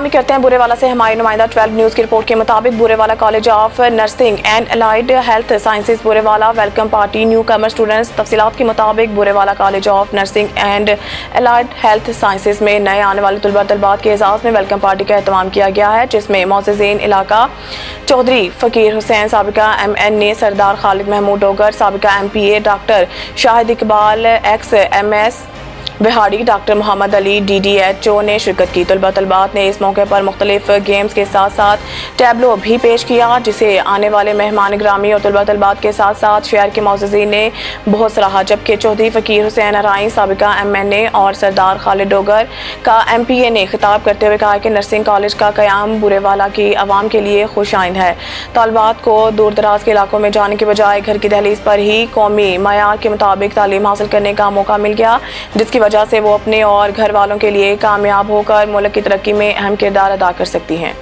کرتے ہیں بورے والا سے ہمارے نمائندہ 12 نیوز کی رپورٹ کے مطابق Burewala college of nursing and allied health sciences Burewala welcome party newcomer students. تفصیلات کے مطابق Burewala college of nursing and allied health sciences میں نئے آنے والے طلباء طالبات کے اعزاز میں ویلکم پارٹی کا اہتمام کیا گیا ہے، جس میں معززین علاقہ چودھری فقیر حسین، سابقہ MNA سردار خالد محمود ڈوگر، سابقہ MPA ڈاکٹر شاہد اقبال، ایکس MS بہاڑی ڈاکٹر محمد علی DDHO نے شرکت کی۔ طلباء طالبات نے اس موقع پر مختلف گیمز کے ساتھ ساتھ ٹیبلو بھی پیش کیا، جسے آنے والے مہمان گرامی اور طلباء طالبات کے ساتھ ساتھ شہر کے معززین نے بہت سراہا، جبکہ چودھری فقیر حسین ارائیں، سابقہ MNA اور سردار خالد ڈوگر کا MPA نے خطاب کرتے ہوئے کہا کہ نرسنگ کالج کا قیام بورے والا کی عوام کے لیے خوش آئند ہے۔ طالبات کو دور دراز کے علاقوں میں جانے کے بجائے گھر کی دہلیز پر ہی قومی معیار کے مطابق تعلیم حاصل کرنے کا موقع مل گیا، جس کی وجہ سے وہ اپنے اور گھر والوں کے لیے کامیاب ہو کر ملک کی ترقی میں اہم کردار ادا کر سکتی ہیں۔